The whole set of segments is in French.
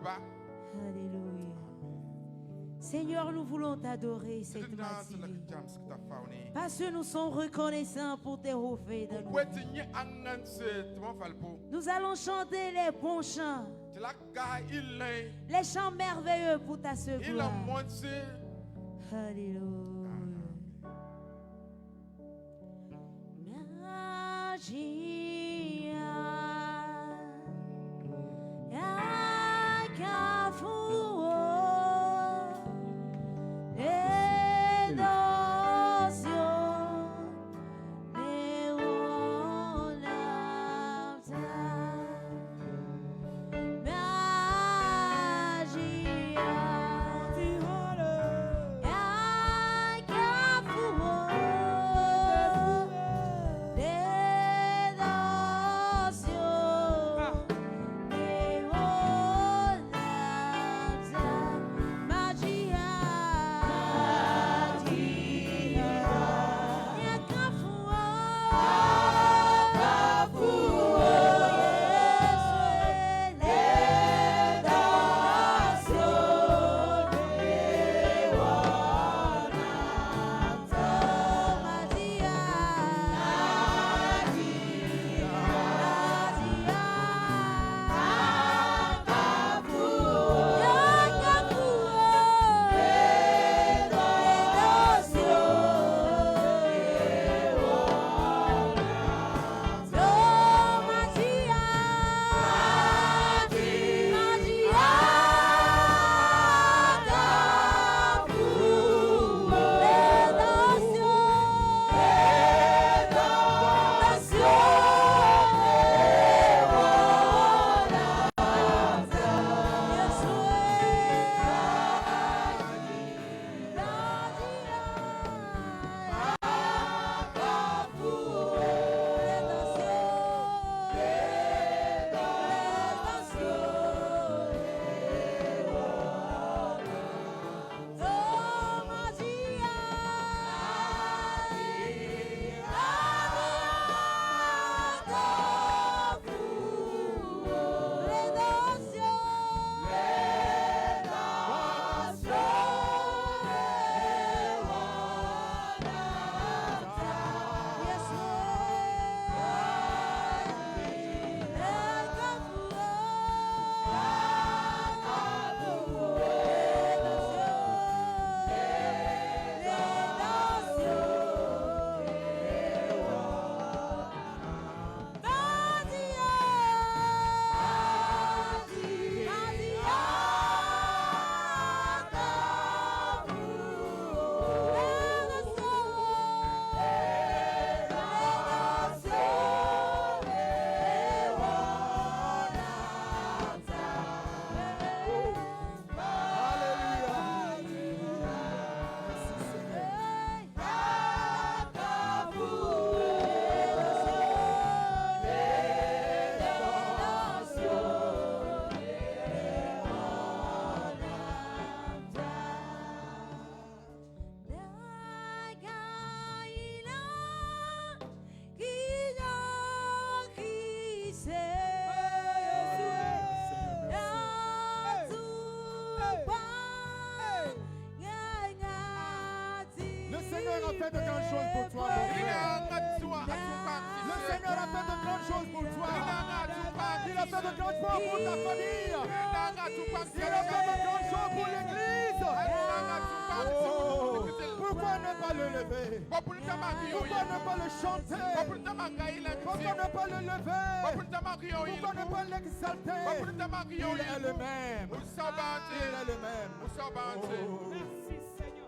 Alléluia. Seigneur, nous voulons t'adorer cette matinée. Parce que nous sommes reconnaissants pour tes refaits de nous. Nous allons chanter les bons chants. Les chants merveilleux pour ta secours. Alléluia.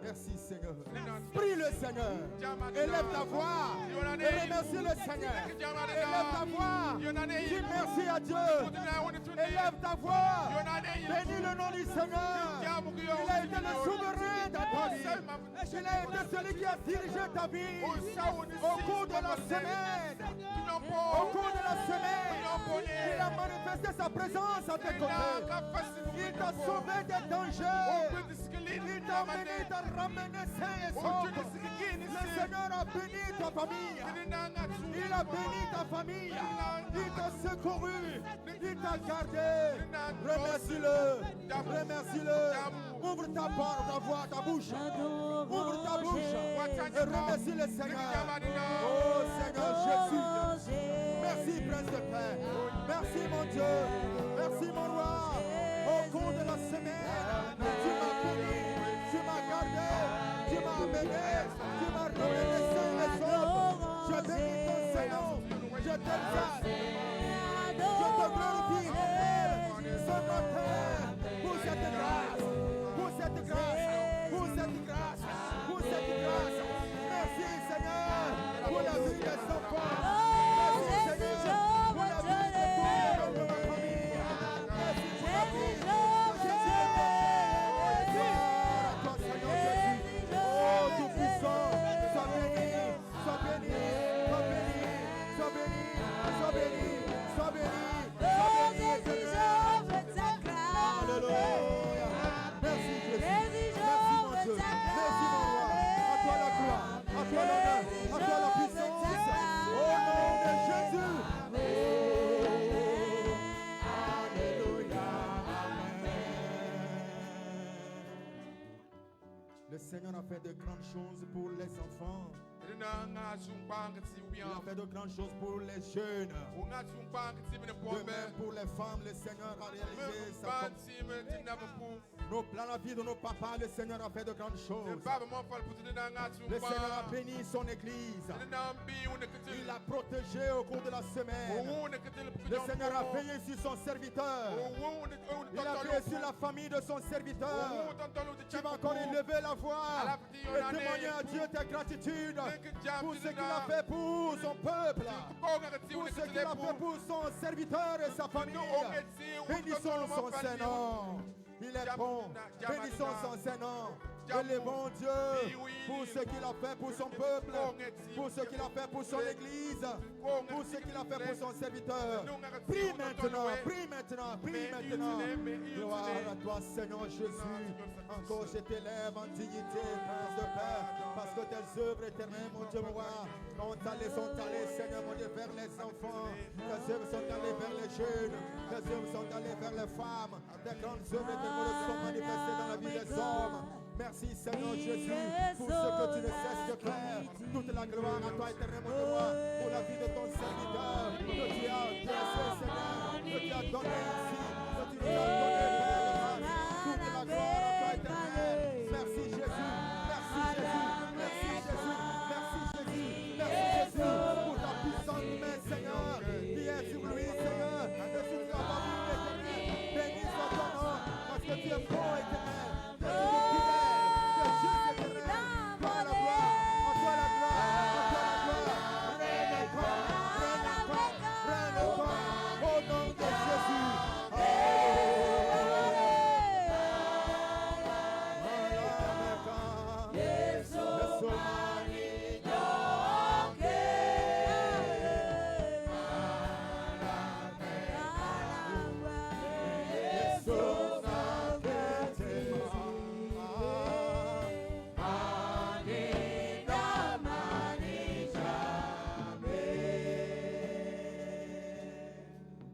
Merci Seigneur. Prie le Seigneur. Élève ta voix. Et remercie le Seigneur. Élève ta voix. Dis merci à Dieu. Élève ta voix. Bénis le nom du Seigneur. Il a été le souverain de ta vie. Il a été celui qui a dirigé ta vie. Au cours de la semaine. Au cours de la semaine. Il a manifesté sa présence à tes côtés. Il t'a sauvé des dangers. Il t'a mené, il t'a ramené sain et sauf. Le Seigneur a béni ta famille. Il a béni ta famille. Il t'a secouru. Il t'a gardé. Remercie-le. Remercie-le. Ouvre ta porte, ta voix, ta bouche. Ouvre ta bouche. Et remercie le Seigneur. Oh Seigneur Jésus. Merci Prince de paix. Merci mon Dieu. Merci mon roi. Au cours de la semaine, tu m'as béni, tu m'as gardé, tu m'as amené, tu m'as ramené sain et sauf. Je bénis ton Seigneur. Je t'exalte. Je te glorifie ce matin pour cette grâce, pour cette grâce, pour cette grâce, pour cette grâce. Merci Seigneur pour la vie des enfants. Merci Seigneur pour la vie des membres de ma famille. Merci pour la vie. Oh Tout-Puissant, sois béni, sois béni, sois béni, sois béni, sois béni, sois béni, sois béni, éternel. Alléluia. Merci Jésus. Merci mon Dieu. Merci mon roi. À toi la gloire, à toi l'honneur, à toi la puissance. Au nom de Jésus. Alléluia. Le Seigneur a fait de grandes choses pour les enfants. Il a fait de grandes choses pour les jeunes. De même pour les femmes, le Seigneur a réalisé sa nos plans, la vie de nos papas, le Seigneur a fait de grandes choses. Le Seigneur a béni son église. Il l'a protégé au cours de la semaine. Le Seigneur a veillé sur son serviteur. Il a veillé sur la famille de son serviteur. Tu vas encore élever la voix et témoigner à Dieu ta gratitude pour ce qu'il a fait pour son peuple, pour ce qu'il a fait pour son serviteur et sa famille. Bénissons son Saint-Nom. Il est bon. Bénissons son Saint-Nom. Élevons Dieu pour ce qu'il a fait pour son peuple, pour ce qu'il a fait pour son église, pour ce qu'il a fait pour son serviteur. Prie maintenant, prie maintenant, prie maintenant. Gloire à toi, Seigneur Jésus. Encore je t'élève en dignité, Prince de paix, parce que tes œuvres éternelles, mon Dieu, sont allées, Seigneur, mon Dieu, vers les enfants. Tes œuvres sont allées vers les jeunes. Tes œuvres sont allées vers les femmes. Tes grandes œuvres éternelles sont manifestées dans la vie des hommes. Merci Seigneur Jésus pour ce que tu ne cesses de faire. Toute la gloire à toi éternellement de moi pour la vie de ton serviteur que tu as dressé Seigneur, que tu as donné ici, que tu nous as donné Père de grâce. Toute la gloire à toi éternel. Merci Jésus, merci Jésus, merci Jésus, merci Jésus, merci Jésus pour ta puissante main Seigneur qui est sur lui Seigneur et sur ta famille éternelle. Béni soit ton nom parce que tu es bon éternel.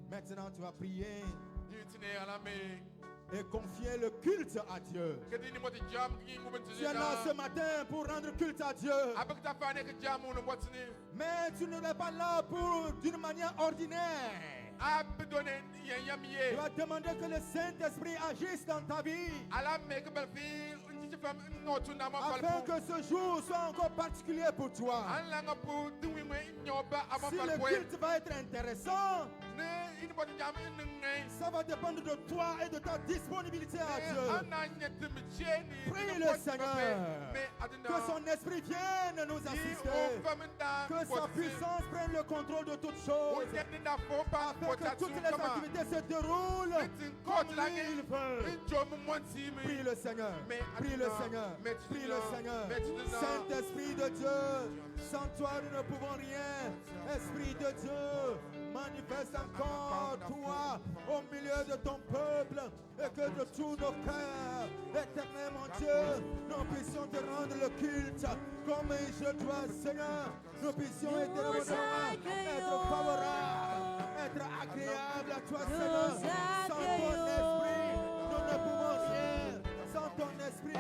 Maintenant, tu vas prier et confier le culte à Dieu. Tu es là ce matin pour rendre culte à Dieu. Mais tu n'es pas là pour d'une manière ordinaire. Tu vas demander que le Saint-Esprit agisse dans ta vie. Afin que ce jour soit encore particulier pour toi. Si le culte va être intéressant, ça va dépendre de toi et de ta disponibilité à Dieu. Prie le Seigneur que son esprit vienne nous assister, que sa puissance prenne le contrôle de toutes choses, afin que toutes les activités se déroulent comme il veut. Prie le Seigneur, prie le Seigneur, prie le Seigneur. Saint-Esprit de Dieu, sans toi nous ne pouvons rien. Esprit de Dieu, manifeste encore toi au milieu de ton peuple et que de tous nos cœurs, éternel mon Dieu, nous puissions te rendre le culte comme je dois, Seigneur. Nous puissions être favorables, être agréables à toi, Seigneur. Sans ton esprit, nous ne pouvons rien. Sans ton esprit,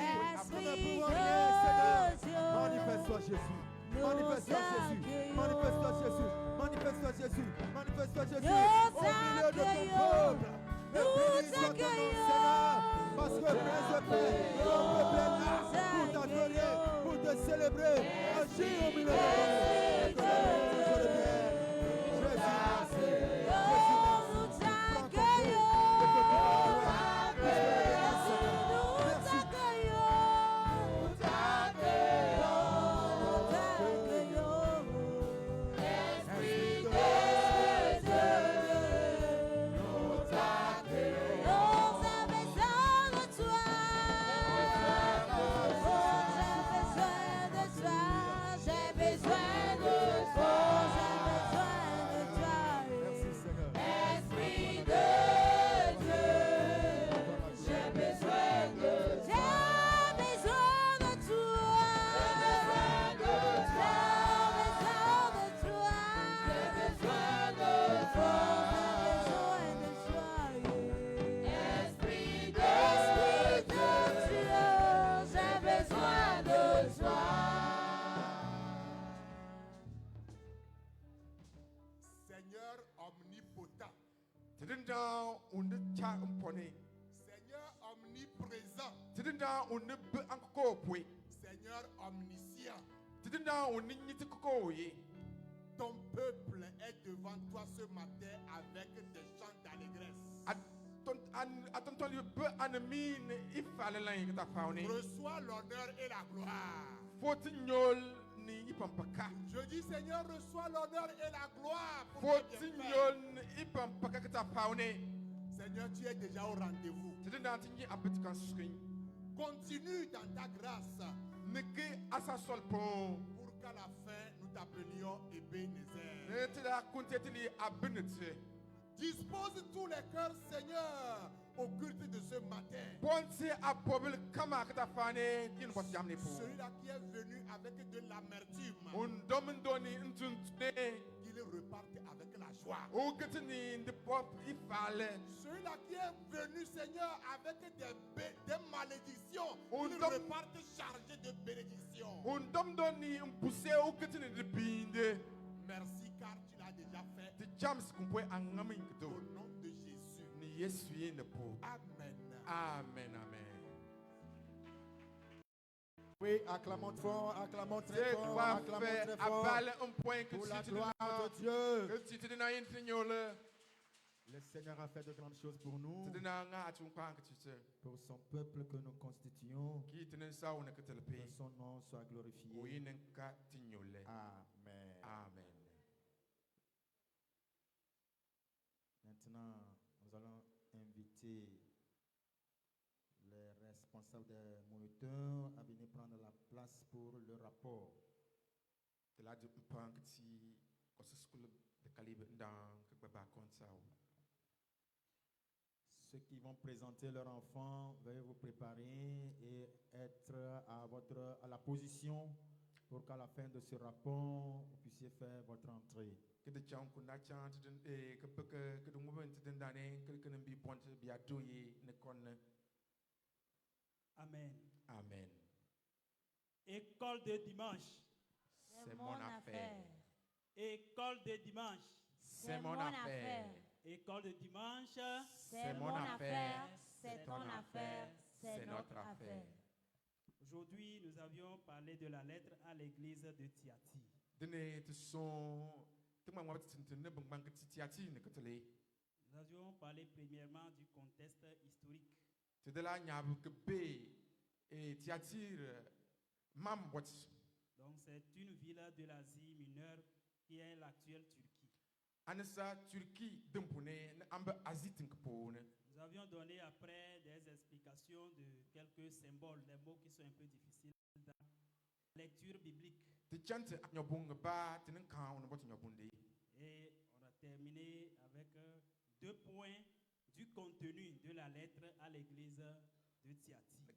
nous ne pouvons rien, Seigneur. Manifeste-toi, Jésus. Manifeste-toi, Jésus. Manifeste-toi, Jésus. Manifeste-toi, Jésus. Manifeste-toi, Jésus. Au milieu de ton peuple. Et bénissons ton nom, Seigneur. Parce que Prince de paix, ton peuple est là pour t'adorer, pour te célébrer. Agis au milieu de ton peuple. Seigneur omniprésent. Seigneur omniscient. Ton peuple est devant toi ce matin avec des chants d'allégresse. Reçois l'honneur et la gloire. Je dis Seigneur, reçois l'honneur et la gloire pour tes bienfaits. Seigneur, tu es déjà au rendez-vous. Continue dans ta grâce pour qu'à la fin nous t'appelions Ebenezer. Dispose tous les cœurs, Seigneur, au culte de ce matin. Celui-là qui est venu avec de l'amertume, qu'il reparte avec la joie. Celui-là qui est venu, Seigneur, avec des malédictions, qu'il reparte chargé de bénédictions. Merci car tu l'as déjà fait. Au nom de Jésus. Amen. Amen, amen. Oui, acclamons fort, acclamons très fort, acclamons très fort pour la gloire de Dieu. Le Seigneur a fait de grandes choses pour nous, pour son peuple que nous constituons. Que son nom soit glorifié. Amen. Amen. Maintenant, nous allons inviter les responsables des moniteurs à venir prendre la place pour le rapport. Ceux qui vont présenter leur enfant, veuillez vous préparer et être à la position pour qu'à la fin de ce rapport, vous puissiez faire votre entrée. Amen. Amen. École de dimanche. C'est mon affaire. École de dimanche. C'est mon affaire. École de dimanche. C'est mon affaire. C'est ton affaire. C'est notre affaire. Aujourd'hui, nous avions parlé de la lettre à l'église de Thyatire. Nous avions parlé premièrement du contexte historique. Donc c'est une ville de l'Asie mineure qui est l'actuelle Turquie. Nous avions donné après des explications de quelques symboles, des mots qui sont un peu difficiles dans la lecture biblique. Et on a terminé avec 2 points du contenu de la lettre à l'église de Tiatire.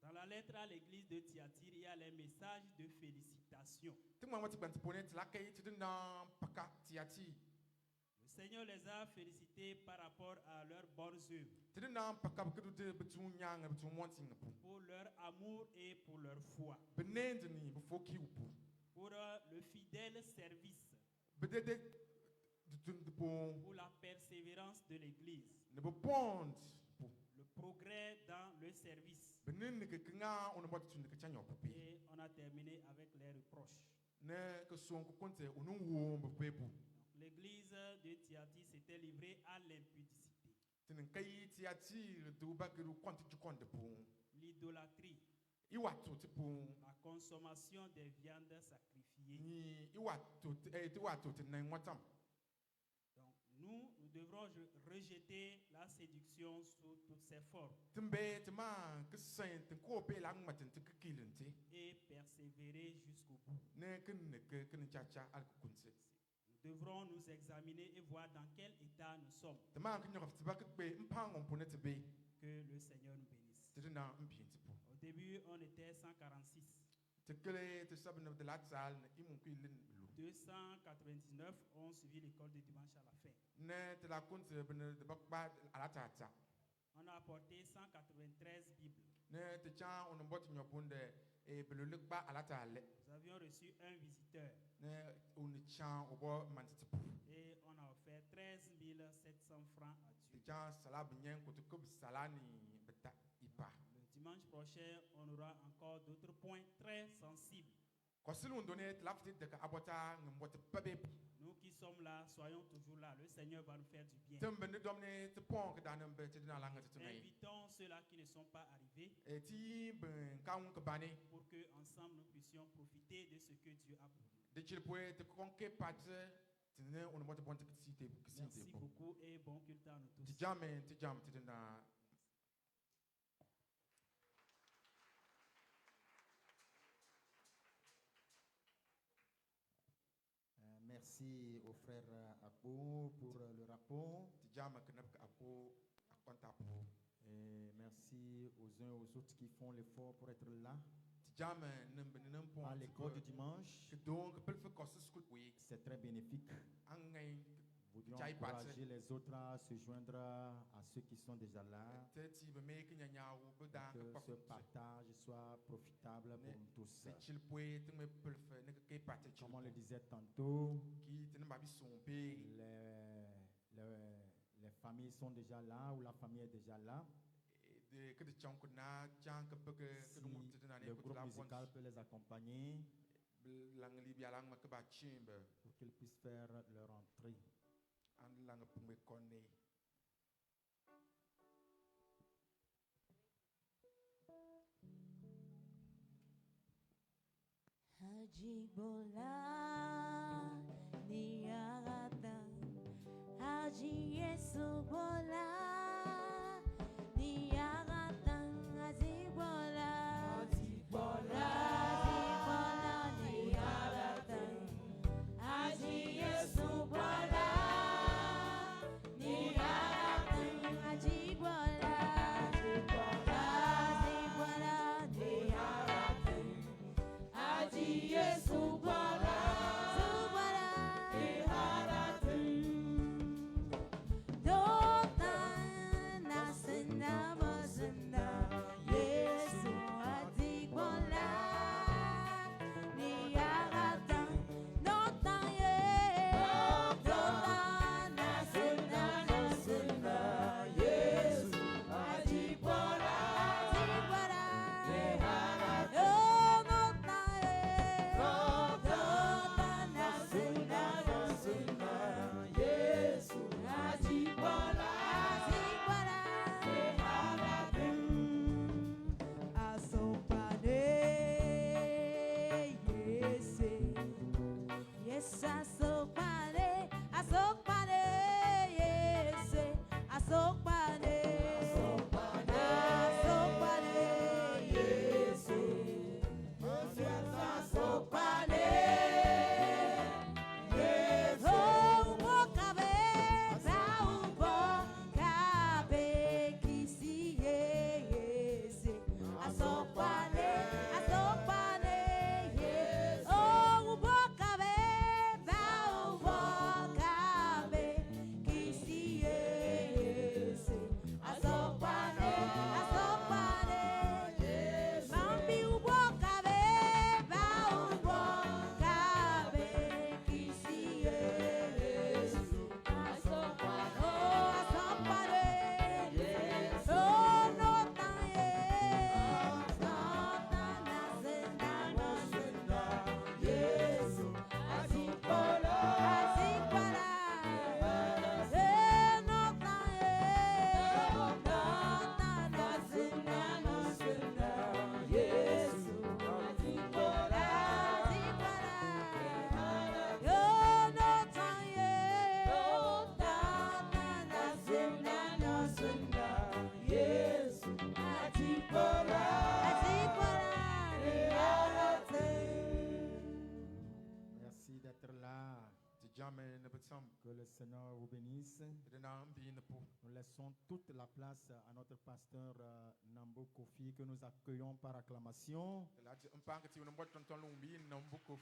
Dans la lettre à l'église de Tiatire, il y a les messages de félicitations. Le Seigneur les a félicités par rapport à leurs bonnes œuvres, pour leur amour et pour leur foi, pour le fidèle service, pour la persévérance de l'Église, le progrès dans le service. Et on a terminé avec les reproches. L'Église de Tiatire s'était livrée à l'impudicité, l'idolâtrie, la consommation des viandes sacrifiées. Donc nous devrons rejeter la séduction sous toutes ses formes et persévérer jusqu'au bout. Nous devrons nous examiner et voir dans quel état nous sommes. Que le Seigneur nous bénisse. Au début, on était 146. 299 ont suivi l'école de dimanche à la fin. On a apporté 193 Bibles. Nous avions reçu un visiteur. Et on a offert 13 700 francs à Dieu. Le dimanche prochain, on aura encore d'autres points très sensibles. Nous qui sommes là, soyons toujours là. Le Seigneur va nous faire du bien. Invitons ceux-là qui ne sont pas arrivés pour qu'ensemble nous puissions profiter de ce que Dieu a pour nous. Merci beaucoup et bon culte à nous tous. Merci au frère Akbo pour le rapport. Et merci aux uns et aux autres qui font l'effort pour être là à l'école du dimanche. C'est très bénéfique. Nous voudrions encourager les autres à se joindre à ceux qui sont déjà là. Que ce partage soit profitable pour nous tous. Comme on le disait tantôt, les familles sont déjà là ou la famille est déjà là. Si le groupe musical peut les accompagner pour qu'ils puissent faire leur entrée. Hajibola niarata Haji Yesu bola niarata Hajibola Hajibola niarata Haji Yesu bola niarata Hajibola Subara, Seigneur vous bénisse. Nous laissons toute la place à notre pasteur Nambo Kofi que nous accueillons par acclamation.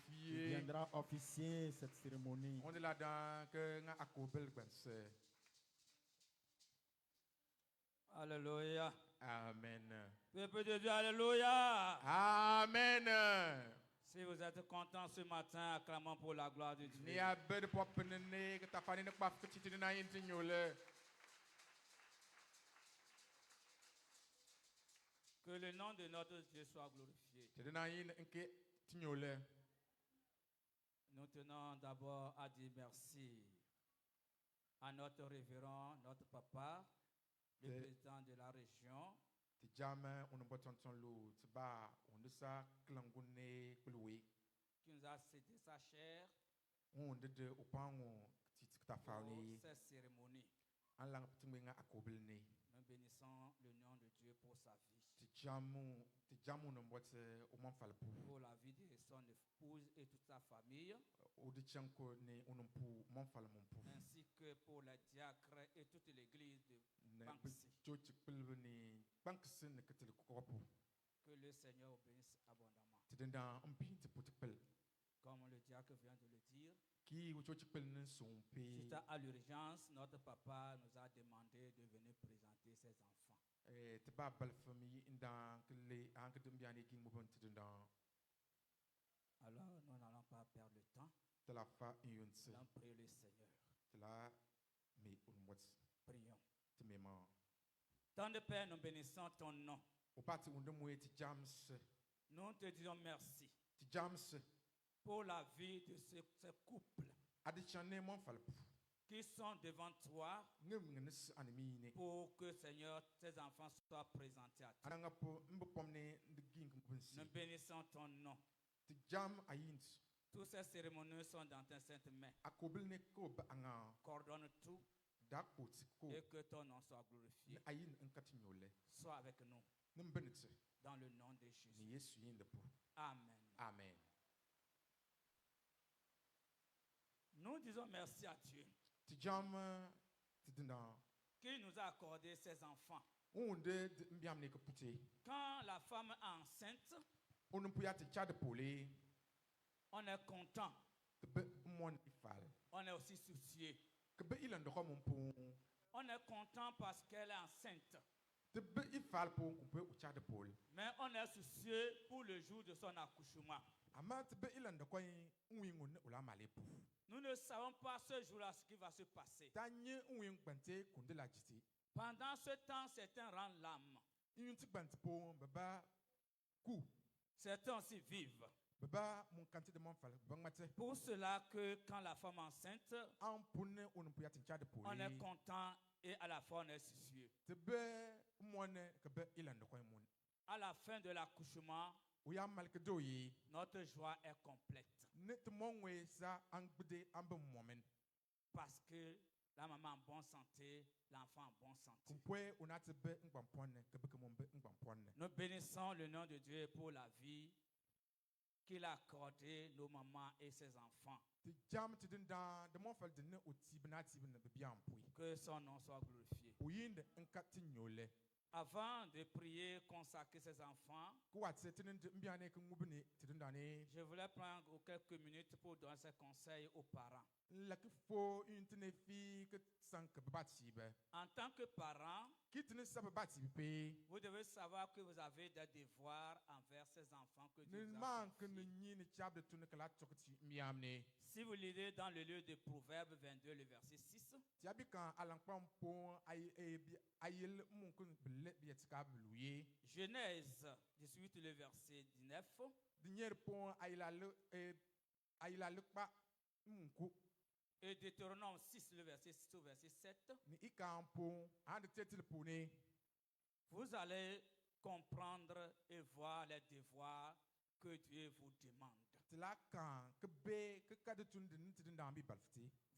Il viendra officier cette cérémonie. Alléluia. Amen. Peuple de Dieu, alléluia. Amen. Si vous êtes content ce matin, acclamons pour la gloire de Dieu. Que le nom de notre Dieu soit glorifié. Nous tenons d'abord à dire merci à notre révérend, notre papa, le président de la région, qui nous a cédé sa chair pour cette cérémonie. Nous bénissons le nom de Dieu pour sa vie, pour la vie de son épouse et toute sa famille, ainsi que pour les diacres et toute l'église de Banksy. Que le Seigneur bénisse abondamment. Comme le diacre vient de le dire, suite à l'urgence, notre papa nous a demandé de venir présenter ses enfants. Alors, nous n'allons pas perdre le temps. Nous allons prier le Seigneur. Prions. Tant de Père, nous bénissons ton nom. Nous te disons merci pour la vie de ce couple qui sont devant toi pour que, Seigneur, tes enfants soient présentés à toi. Nous bénissons ton nom. Toutes ces cérémonies sont dans tes saintes mains. Coordonne tout et que ton nom soit glorifié. Sois avec nous. Dans le nom de Jésus. Amen. Amen. Nous disons merci à Dieu qui nous a accordé ses enfants. Quand la femme est enceinte, on est content. On est aussi soucieux. On est content parce qu'elle est enceinte. Mais on est soucieux pour le jour de son accouchement. Nous ne savons pas ce jour-là ce qui va se passer. Pendant ce temps, certains rendent l'âme. Certains aussi vivent. Pour cela que quand la femme est enceinte, on est content et à la fois on est soucieux. À la fin de l'accouchement, notre joie est complète. Parce que la maman en bonne santé, l'enfant en bonne santé. Nous bénissons le nom de Dieu pour la vie qu'il a accordé nos mamans et ses enfants. Que son nom soit glorifié. Avant de prier, consacrer ses enfants, je voulais prendre quelques minutes pour donner ces conseils aux parents. En tant que parent, vous devez savoir que vous avez des devoirs envers ces enfants que Dieu vous a confiés. Si vous lisez dans le livre de Proverbes 22, le verset 6, Genèse 18, le verset 19, et Deutéronome 6, le verset 6 au verset 7, vous allez comprendre et voir les devoirs que Dieu vous demande.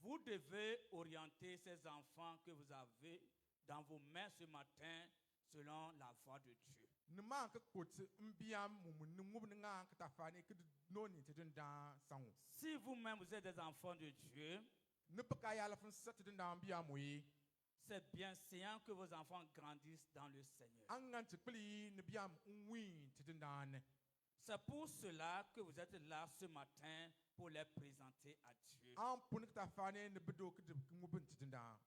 Vous devez orienter ces enfants que vous avez dans vos mains ce matin selon la voie de Dieu. Si vous-même vous êtes des enfants de Dieu, C'est bien séant que vos enfants grandissent dans le Seigneur. C'est pour cela que vous êtes là ce matin pour les présenter à Dieu.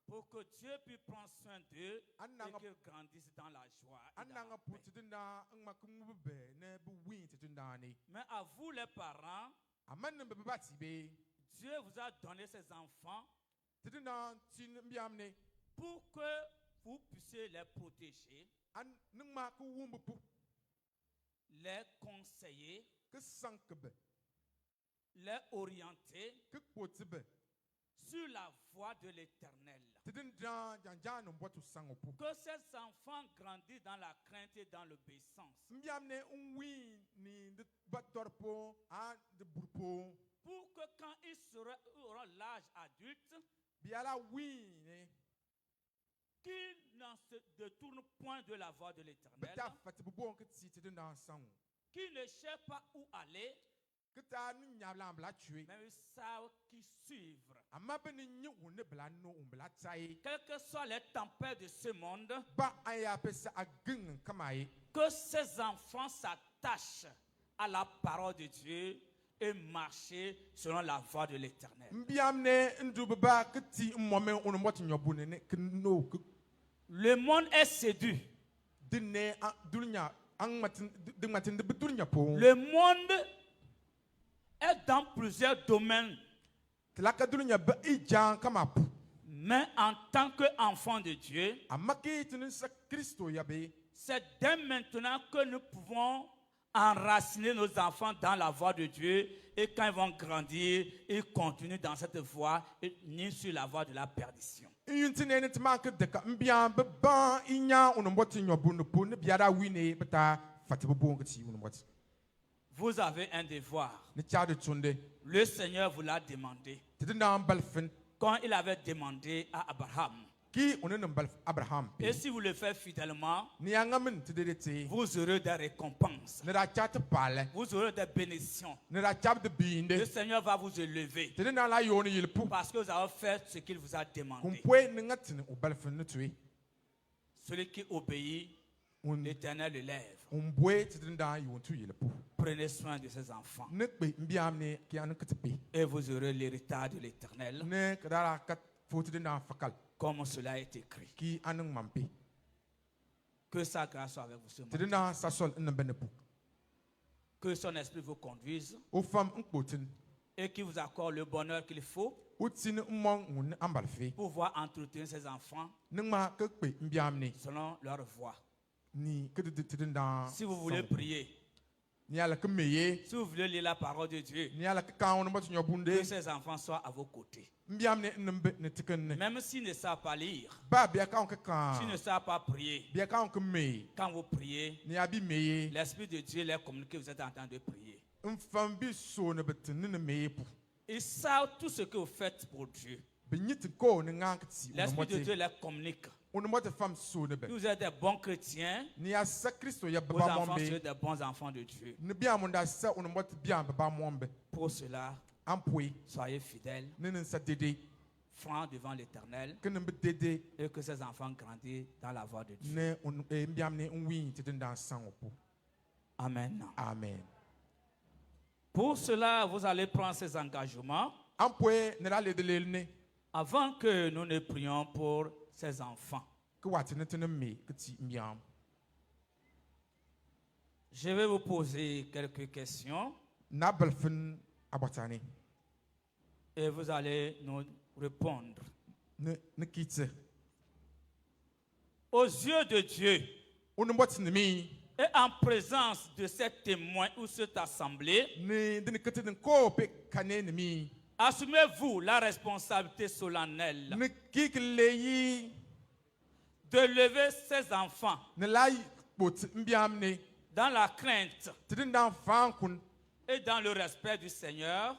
Pour que Dieu puisse prendre soin d'eux et qu'ils grandissent dans la joie et dans la paix. Mais à vous les parents, Dieu vous a donné ses enfants pour que vous puissiez les protéger, les conseiller, les orienter sur la voie de l'Éternel. Que ces enfants grandissent dans la crainte et dans l'obéissance. Pour que quand ils auront l'âge adulte, qu'ils ne se détournent point de la voie de l'Éternel, qu'ils ne cherchent pas où aller, mais ils savent qui suivre. Quelles que soient les tempêtes de ce monde, que ces enfants s'attachent à la parole de Dieu et marcher selon la voie de l'Éternel. Le monde est séduit. Le monde est dans plusieurs domaines. Mais en tant qu'enfant de Dieu, c'est dès maintenant que nous pouvons enraciner nos enfants dans la voie de Dieu, et quand ils vont grandir, ils continuent dans cette voie et ni sur la voie de la perdition. Vous avez un devoir. Le Seigneur vous l'a demandé quand il avait demandé à Abraham. Et si vous le faites fidèlement, vous aurez des récompenses. Vous aurez des bénédictions. Le Seigneur va vous élever parce que vous avez fait ce qu'il vous a demandé. Celui qui obéit, l'Éternel le lève. Prenez soin de ses enfants et vous aurez l'héritage de l'Éternel, comme cela est écrit. Que sa grâce soit avec vous ce matin. Que son esprit vous conduise et qu'il vous accorde le bonheur qu'il faut pour pouvoir entretenir ses enfants selon leur voie. Si vous voulez prier, si vous voulez lire la parole de Dieu, que ces enfants soient à vos côtés. Même s'ils ne savent pas lire, s'ils ne savent pas prier, quand vous priez, l'Esprit de Dieu les communique que vous êtes en train de prier. Ils savent tout ce que vous faites pour Dieu. L'Esprit de Dieu les communique. Vous êtes des bons chrétiens, vos enfants sont des bons enfants de Dieu. Pour cela, soyez fidèles, francs devant l'Éternel, et que ces enfants grandissent dans la voie de Dieu. Amen. Amen. Pour cela, vous allez prendre ces engagements avant que nous ne prions pour ces enfants. Je vais vous poser quelques questions et vous allez nous répondre. Aux yeux de Dieu et en présence de ces témoins ou cette assemblée, assumez-vous la responsabilité solennelle de lever ces enfants dans la crainte et dans le respect du Seigneur.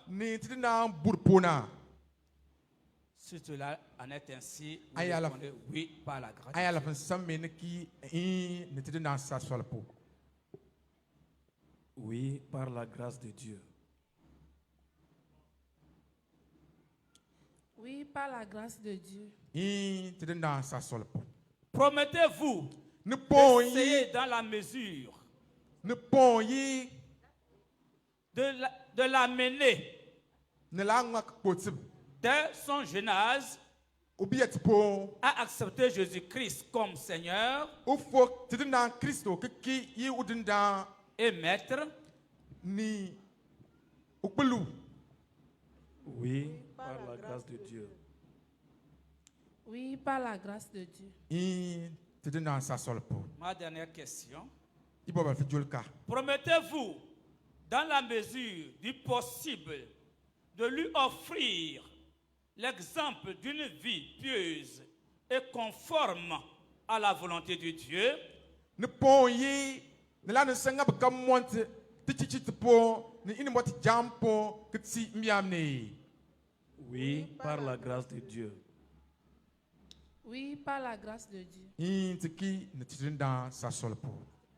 Si cela en est ainsi, vous répondez oui par la grâce de Dieu. Oui, par la grâce de Dieu. Oui, par la grâce de Dieu. Promettez-vous d'essayer dans la mesure de l'amener dès son jeune âge à accepter Jésus-Christ comme Seigneur et Maître. Oui, par la grâce de Dieu. Oui, par la grâce de Dieu. Ma dernière question. Promettez-vous, dans la mesure du possible, de lui offrir l'exemple d'une vie pieuse et conforme à la volonté de Dieu? Oui, par la grâce de Dieu. Oui, par la grâce de Dieu.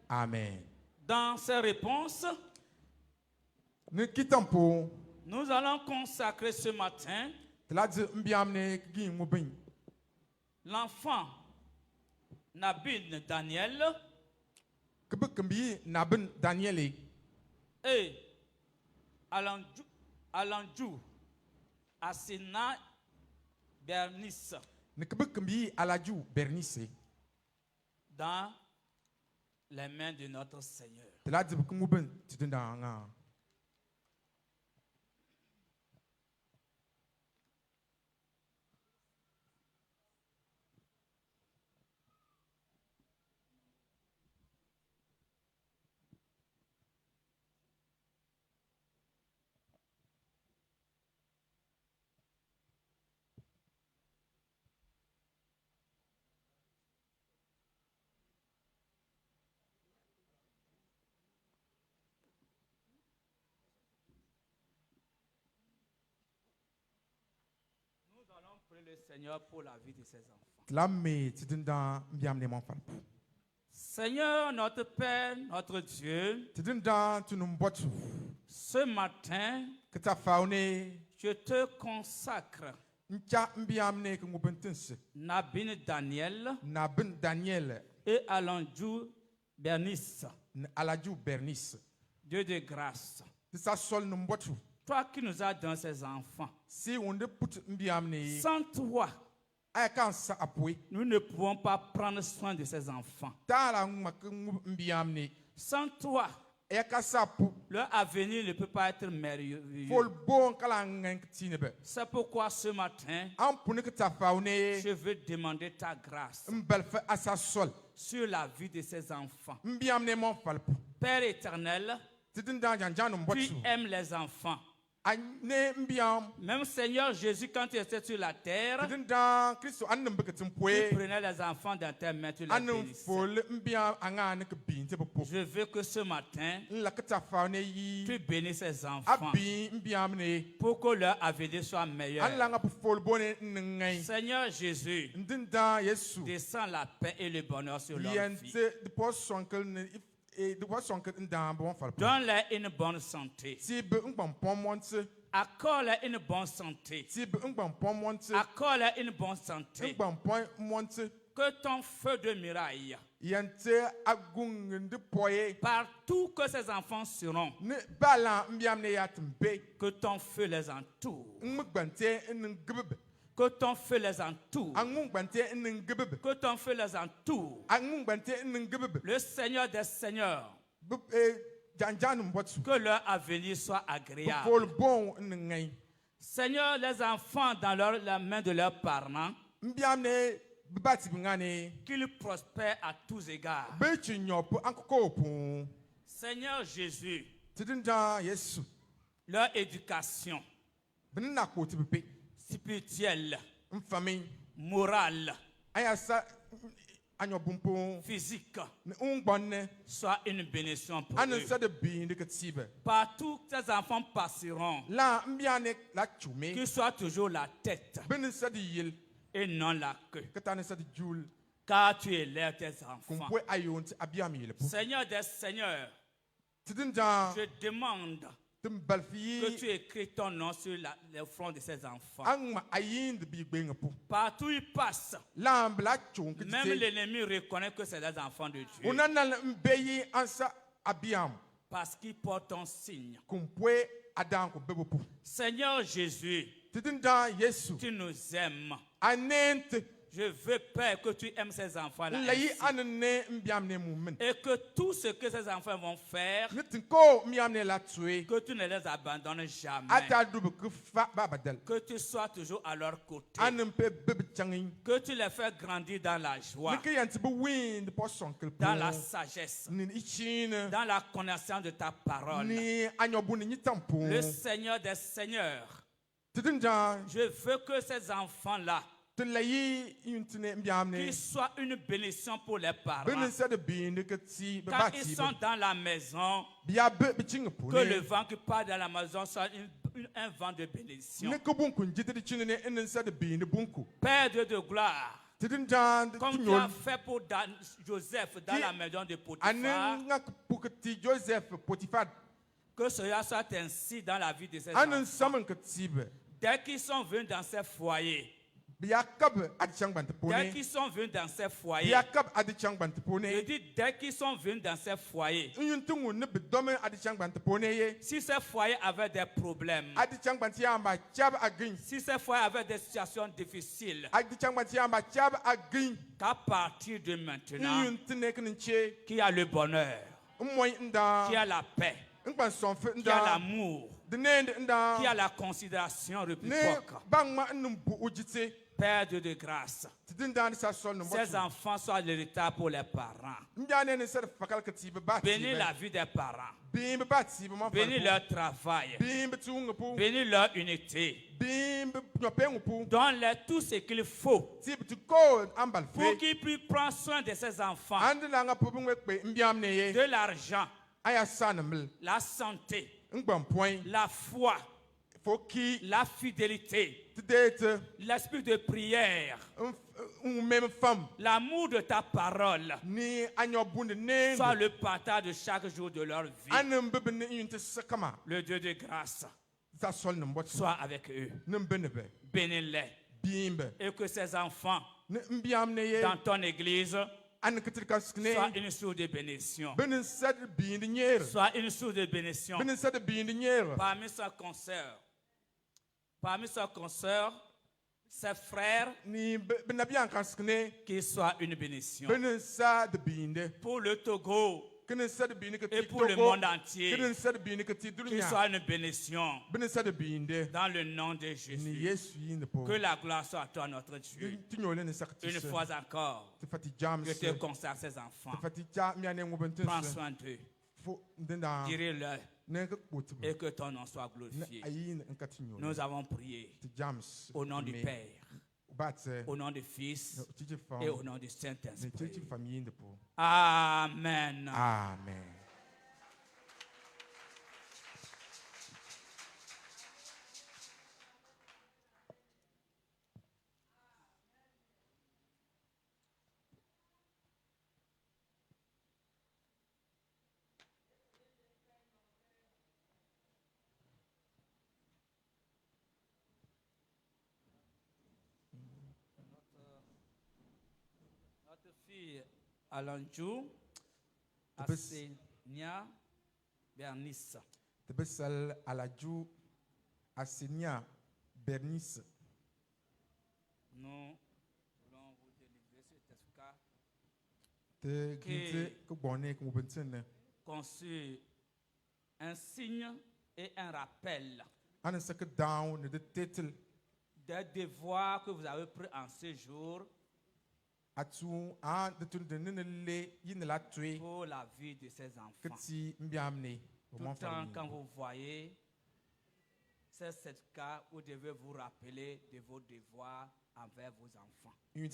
Amen. Dans ces réponses, nous allons consacrer ce matin l'enfant Nabin Daniel et Alanjou Asina Bernice dans les mains de notre Seigneur. Le Seigneur pour la vie de ses enfants. Seigneur, notre Père, notre Dieu, ce matin, je te consacre Nabin Daniel et Alanjou Bernice. Dieu de grâce. Toi qui nous as donné ces enfants, sans toi, nous ne pouvons pas prendre soin de ces enfants. Sans toi, leur avenir ne peut pas être merveilleux. C'est pourquoi ce matin, je veux demander ta grâce sur la vie de ces enfants. Père éternel, tu aimes les enfants. Même Seigneur Jésus, quand tu étais sur la terre, tu prenais les enfants dans tes mains, tu les bénissais. Je veux que ce matin, tu bénisses ces enfants pour que leur avenir soit meilleur. Seigneur Jésus, descends la paix et le bonheur sur leur vie. Donne-leur une bonne santé. Accorde-leur une bonne santé. Accorde-leur une bonne santé. Que ton feu de miraille, partout que ces enfants seront, que ton feu les entoure. Que ton feu les entoure. Que ton feu les entoure. Le Seigneur des Seigneurs. Que leur avenir soit agréable. Seigneur, les enfants dans la main de leurs parents, qu'ils prospèrent à tous égards. Seigneur Jésus, leur éducation spirituelle, morale, physique, soit une bénédiction pour eux. Partout ces enfants passeront, qu'ils soient toujours la tête et non la queue. Car tu élèves tes enfants. Seigneur des Seigneurs, je demande que tu écris ton nom sur le front de ces enfants. Partout où ils passent, même l'ennemi reconnaît que c'est des enfants de Dieu. Parce qu'ils portent ton signe. Seigneur Jésus, tu nous aimes. Je veux, Père, que tu aimes ces enfants-là. Et que tout ce que ces enfants vont faire, que tu ne les abandonnes jamais. Que tu sois toujours à leur côté. Que tu les fais grandir dans la joie, dans la sagesse, dans la connaissance de ta parole. Le Seigneur des Seigneurs, je veux que ces enfants-là, qu'ils soient une bénédiction pour les parents. Quand ils sont dans la maison, que le vent qui part dans la maison soit un vent de bénédiction. Père Dieu de gloire, comme tu as fait pour Joseph dans la maison de Potiphar, que cela soit ainsi dans la vie de ces enfants. Dès qu'ils sont venus dans ces foyers, dès qu'ils sont venus dans ces foyers, je dis dès qu'ils sont venus dans ces foyers, si ces foyers avaient des problèmes, si ces foyers avaient des situations difficiles, qu'à partir de maintenant, qu'il y a le bonheur, qu'il y a la paix, qu'il y a l'amour, qu'il y a la considération réciproque. Père Dieu de grâce, ces enfants soient l'héritage pour les parents. Bénis la vie des parents. Bénis leur travail. Bénis leur unité. Donne-leur tout ce qu'il faut pour qu'ils puissent prendre soin de ces enfants. De l'argent, la santé, la foi, la fidélité, l'esprit de prière, l'amour de ta parole, soit le partage de chaque jour de leur vie. Le Dieu de grâce soit avec eux. Bénis-les. Et que ces enfants dans ton église soit une source de bénédiction. Soit une source de bénédiction. Parmi ses consoeurs, ses frères, qu'ils soient une bénédiction. Pour le Togo et pour le monde entier, qu'ils soient une bénédiction. Dans le nom de Jésus. Que la gloire soit à toi, notre Dieu. Une fois encore, je te consacre ces enfants. Prends soin d'eux. Dirige-leur. Et que ton nom soit glorifié. Nous avons prié au nom du Père, au nom du Fils et au nom du Saint-Esprit. Amen. Amen. Alanjou, Asenia, Bernice. Tebesal Aladjou, Asenia, Bernice. Nous voulons vous délivrer ce certificat conçu un signe et un rappel des devoirs que vous avez pris en ce jour pour la vie de ces enfants. Tout le temps, quand vous voyez ces certificats, vous devez vous rappeler de vos devoirs envers vos enfants. Et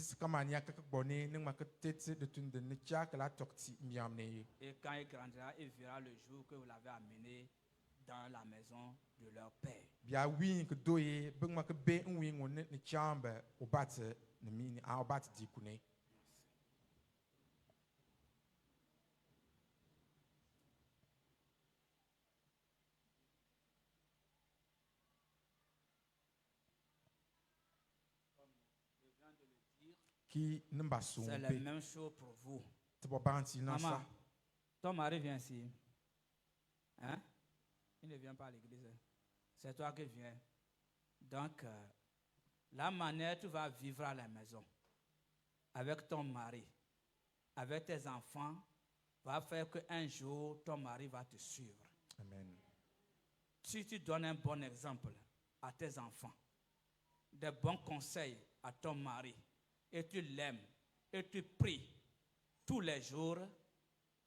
quand il grandira, il verra le jour que vous l'avez amené dans la maison de leur père. C'est la même chose pour vous. Maman, ton mari vient ici. Hein? Il ne vient pas à l'église. C'est toi qui viens. Donc, la manière tu vas vivre à la maison, avec ton mari, avec tes enfants, va faire qu'un jour, ton mari va te suivre. Amen. Si tu donnes un bon exemple à tes enfants, des bons conseils à ton mari, et tu l'aimes, et tu pries tous les jours,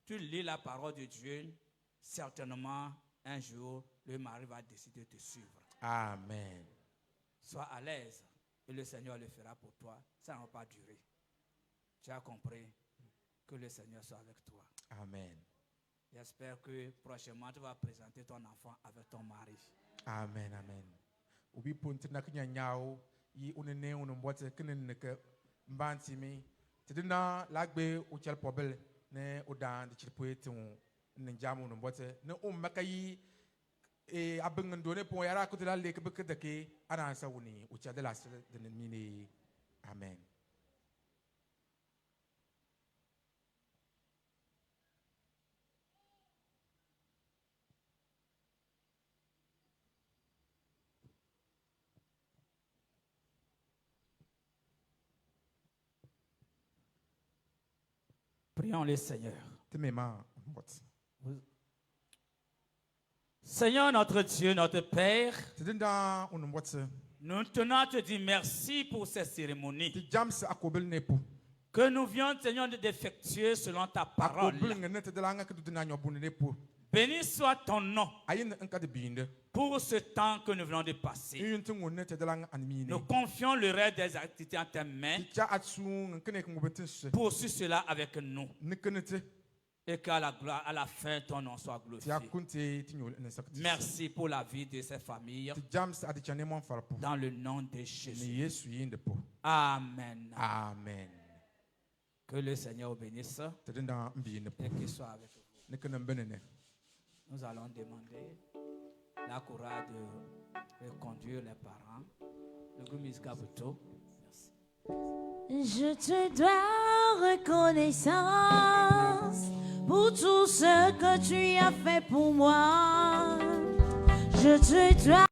tu lis la parole de Dieu, certainement, un jour, le mari va décider de te suivre. Amen. Sois à l'aise, et le Seigneur le fera pour toi. Ça ne va pas durer. Tu as compris? Que le Seigneur soit avec toi. Amen. J'espère que prochainement, tu vas présenter ton enfant avec ton mari. Amen, amen. Ubi punti na kenya nyao yi unene unumbote kenen neke mbantimi tidina lagbe uchel pobel ne udan de chirpoete ne jamu unumbote ne makayi e abengandone pon yara kutila leke beketeke ana sa wuni uchel de la de mini. Amen. Prions le Seigneur. Seigneur notre Dieu, notre Père, nous tenons à te dire merci pour cette cérémonie que nous venons, Seigneur, d'effectuer selon ta parole. Béni soit ton nom pour ce temps que nous venons de passer. Nous confions le reste des activités en tes mains. Poursuis cela avec nous. Et qu'à la fin, ton nom soit glorifié. Merci pour la vie de ces familles. Dans le nom de Jésus. Amen. Amen. Que le Seigneur bénisse et qu'il soit avec vous. Nous allons demander la courage de conduire les parents. Le groupe musical Buto. Merci. Je te dois reconnaissance pour tout ce que tu as fait pour moi. Je te dois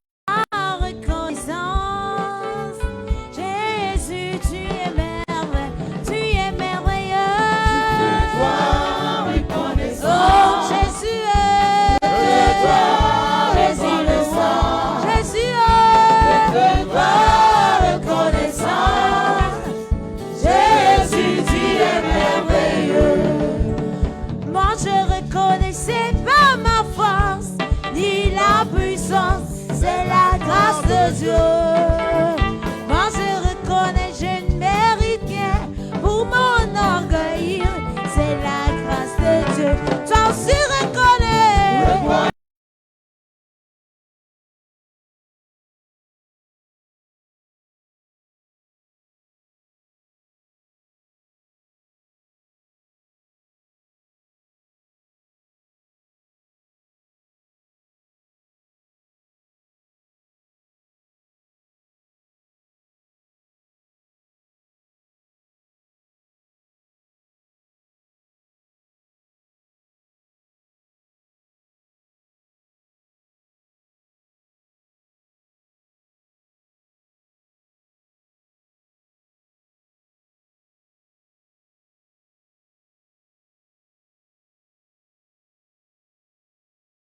reconnaissance. Jésus, tu es merveilleux. Tu es merveilleux. Je te dois reconnaissance. Oh, Jésus. Jésus le sang, Jésus, je te dois reconnaissance. Jésus, tu es merveilleux. Moi je reconnaissais pas ma force, ni la puissance, c'est la grâce de Dieu.